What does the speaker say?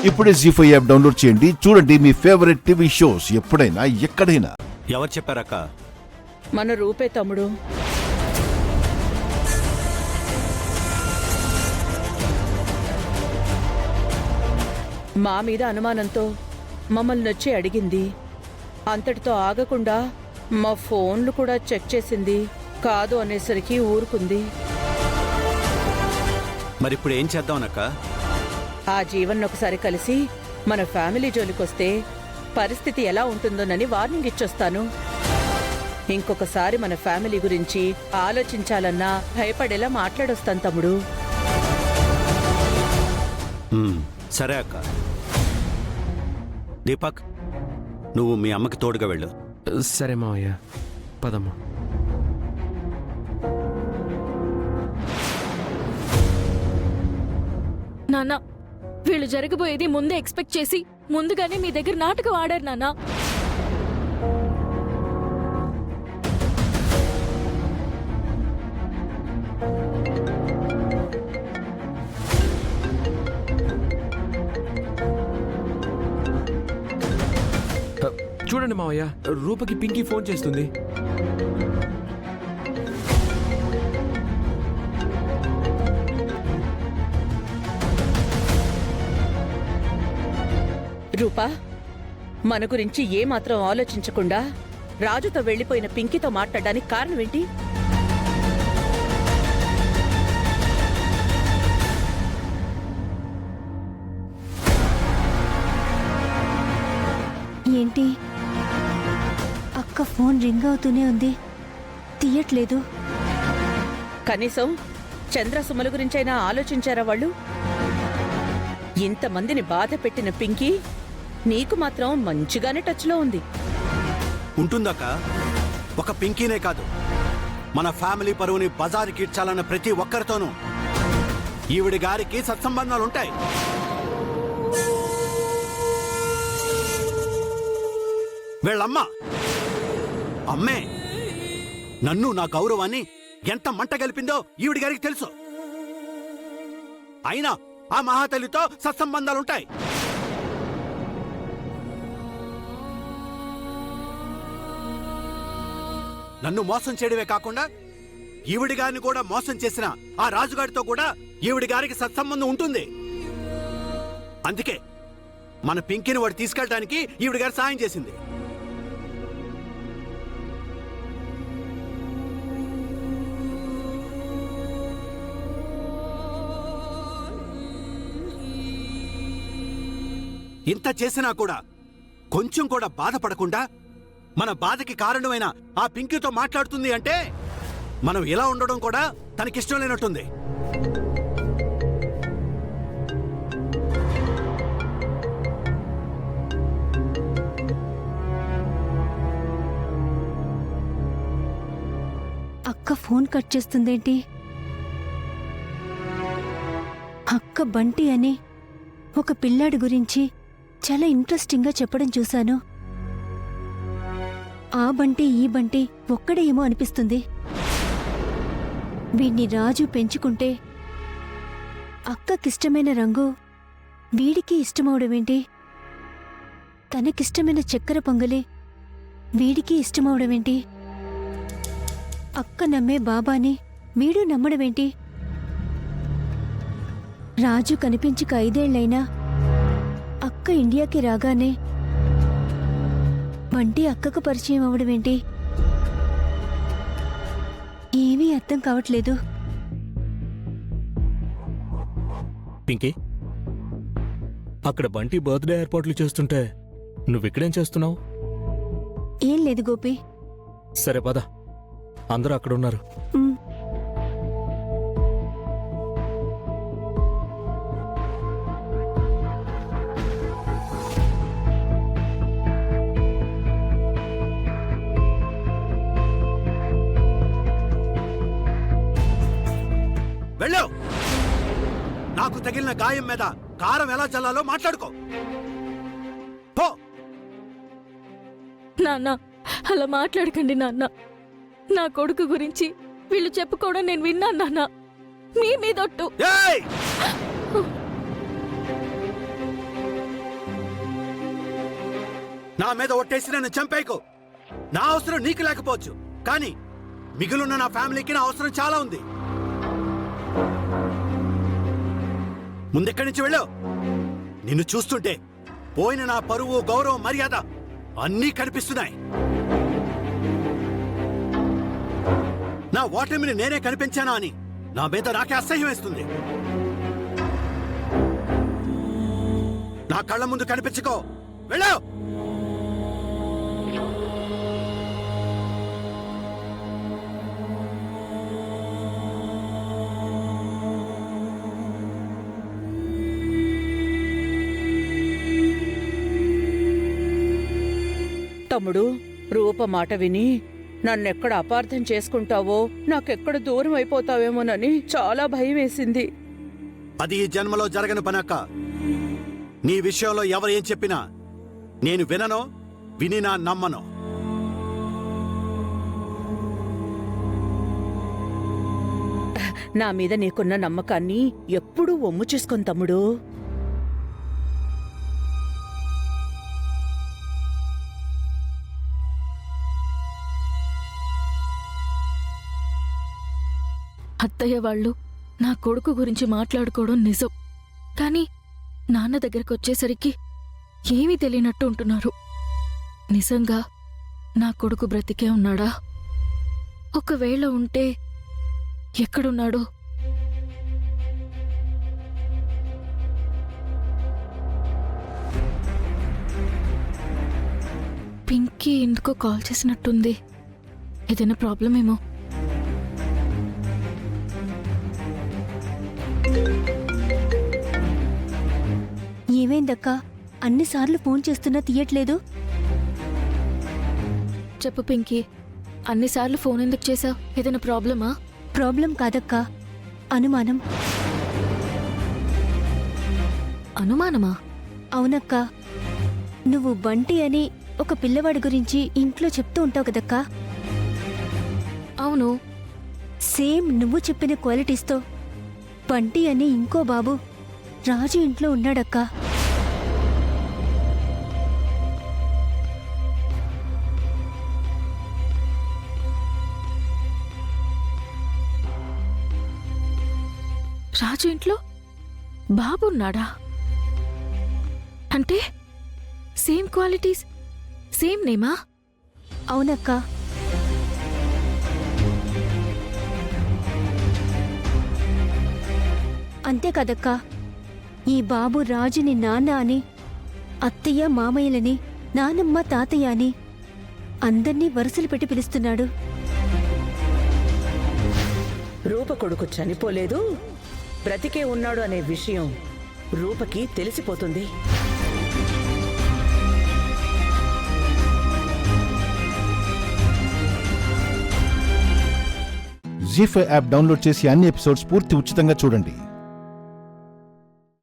ఇప్పుడే జీ5 app download చేయండి. చూడండి మీ ఫేవరెట్ టీవీ షోస్ ఎప్పుడైనా ఎక్కడైనా. ఎవరు చెప్పారక్క? మన రూపే తమ్ముడు. మా మీద అనుమానంతో మమ్మల్ని వచ్చి అడిగింది. అంతటితో ఆగకుండా మా ఫోన్లు కూడా చెక్ చేసింది. కాదు అనేసరికి ఊరుకుంది. మరిప్పుడు ఏం చేద్దామనక్క? ఆ జీవన్ ఒకసారి కలిసి మన ఫ్యామిలీ జోలికొస్తే పరిస్థితి ఎలా ఉంటుందోనని వార్నింగ్ ఇచ్చొస్తాను. ఇంకొకసారి మన ఫ్యామిలీ గురించి ఆలోచించాలన్నా భయపడేలా మాట్లాడొస్తాను తమ్ముడు. సరే అక్క. దీపక్, నువ్వు మీ అమ్మకి తోడుగా వెళ్ళు. సరే మావయ్య, పదమ్మా. నాన్న, వీళ్ళు జరగబోయేది ముందే ఎక్స్పెక్ట్ చేసి ముందుగానే మీ దగ్గర నాటకం ఆడారు నాన్న. చూడండి మావయ్య, రూపకి పింకీ ఫోన్ చేస్తుంది. రూపా, మన గురించి ఏమాత్రం ఆలోచించకుండా రాజుతో వెళ్లిపోయిన పింకీతో మాట్లాడడానికి కారణం ఏంటి? ఏంటి? అక్క ఫోన్ రింగ్ అవుతూనే ఉంది, తీయట్లేదు. కనీసం చంద్రసుమల గురించైనా ఆలోచించారా వాళ్ళు? ఇంతమందిని బాధ పెట్టిన పింకీ నీకు మాత్రం మంచిగానే టచ్లో ఉంది. ఉంటుందక్క. ఒక పింకీనే కాదు, మన ఫ్యామిలీ పరువుని బజారుకి ఇచ్చాలన్న ప్రతి ఒక్కరితోనూ ఈవిడి గారికి సత్సంబంధాలుంటాయి. వీళ్ళమ్మ అమ్మే నన్ను, నా గౌరవాన్ని ఎంత మంట గలిపిందో ఈవిడి గారికి తెలుసు. అయినా ఆ మహాతల్లితో సత్సంబంధాలుంటాయి. నన్ను మోసం చేయడమే కాకుండా ఈవిడి గారిని కూడా మోసం చేసిన ఆ రాజుగారితో కూడా ఈవిడి గారికి సత్సంబంధం ఉంటుంది. అందుకే మన పింకీని వాడు తీసుకెళ్ళడానికి ఈవిడి గారు సాయం చేసింది. ఇంత చేసినా కూడా కొంచెం కూడా బాధపడకుండా మన బాధకి కారణమైన ఆ పింకీతో మాట్లాడుతుంది అంటే మనం ఇలా ఉండడం కూడా తనకిష్టం లేనట్టుంది. అక్క ఫోన్ కట్ చేస్తుందేంటి? అక్క బంటి అని ఒక పిల్లాడి గురించి చాలా ఇంట్రెస్టింగ్గా చెప్పడం చూశాను. ఆ బంటి ఈ బంటి ఒక్కడే ఏమో అనిపిస్తుంది. వీడిని రాజు పెంచుకుంటే అక్కకిష్టమైన రంగు వీడికి ఇష్టమవడమేంటి? తనకిష్టమైన చక్కెర పొంగలి వీడికి ఇష్టమవడమేంటి? అక్క నమ్మే బాబాని వీడు నమ్మడమేంటి? రాజు కనిపించక 5 ఏళ్లైనా అక్క ఇండియాకి రాగానే బంటి అక్కకు పరిచయం అవడమేంటి? ఏమీ అర్థం కావట్లేదు. పింకీ, అక్కడ బంటి బర్త్డే ఏర్పాట్లు చేస్తుంటే నువ్విక్కడేం చేస్తున్నావు? ఏం లేదు గోపి. సరే పద, అందరూ అక్కడున్నారు. వెళ్ళు. నాకు తగిలిన గాయం మీద కారం ఎలా చల్లాలో మాట్లాడుకో. పో. నాన్న, అలా మాట్లాడకండి నాన్న. నా కొడుకు గురించి వీళ్ళు చెప్పుకోవడం నేను విన్నాను నాన్న. మీ మీదొట్టు. నా మీద ఒట్టేసి నన్ను చంపేయకు. నా అవసరం నీకు లేకపోవచ్చు, కానీ మిగిలిన నా ఫ్యామిలీకి నా అవసరం చాలా ఉంది. ముందెక్కడి నుంచి వెళ్ళావు? నిన్ను చూస్తుంటే పోయిన నా పరువు, గౌరవం, మర్యాద అన్నీ కనిపిస్తున్నాయి. నా ఓటమిని నేనే కనిపించానా అని నా మీద నాకే అసహ్యం వేస్తుంది. నా కళ్ళ ముందు కనిపించుకో, వెళ్ళావు. తమ్ముడు, రూప మాట విని నన్నెక్కడ అపార్థం చేసుకుంటావో, నాకెక్కడ దూరం అయిపోతావేమోనని చాలా భయం వేసింది. అది ఈ జన్మలో జరగని పనక్క. నీ విషయంలో ఎవరు ఏం చెప్పినా నేను వినను, వినినా నమ్మను. నా మీద నీకున్న నమ్మకాన్ని ఎప్పుడూ ఒమ్ము చేసుకొని తమ్ముడు. అత్తయ్య వాళ్ళు నా కొడుకు గురించి మాట్లాడుకోవడం నిజం, కానీ నాన్న దగ్గరకు వచ్చేసరికి ఏమీ తెలియనట్టు ఉంటున్నారు. నిజంగా నా కొడుకు బ్రతికే ఉన్నాడా? ఒకవేళ ఉంటే ఎక్కడున్నాడో? పింకీ ఎందుకో కాల్ చేసినట్టుంది. ఏదైనా ప్రాబ్లం ఏమో. ఏమైందక్కా? అన్నిసార్లు ఫోన్ చేస్తున్నా తీయట్లేదు. చెప్పు పింకీ, అన్నిసార్లు ఫోన్ ఎందుకు చేశావు? ఏదైనా ప్రాబ్లమా? ప్రాబ్లం కాదక్కా, అనుమానం. అనుమానమా? అవునక్కా, నువ్వు బంటి అని ఒక పిల్లవాడి గురించి ఇంట్లో చెప్తూ ఉంటావు కదక్కా. అవును. సేమ్ నువ్వు చెప్పిన క్వాలిటీస్తో బంటి అని ఇంకో బాబు రాజు ఇంట్లో ఉన్నాడక్కా. రాజు ఇంట్లో బాబు ఉన్నాడా? అంటే సేమ్ క్వాలిటీస్, సేమ్ నేమా? అవునక్కా. అంతే కదక్కా, ఈ బాబు రాజుని నాన్న అని, అత్తయ్య మామయ్యలని, నానమ్మ తాతయ్య అని అందర్నీ వరుసలు పెట్టి పిలుస్తున్నాడు. రూప కొడుకు చనిపోలేదు, బ్రతికే ఉన్నాడు అనే విషయం రూపకి తెలిసిపోతుంది. జీ5 యాప్ డౌన్లోడ్ చేసి అన్ని ఎపిసోడ్స్ పూర్తి ఉచితంగా చూడండి.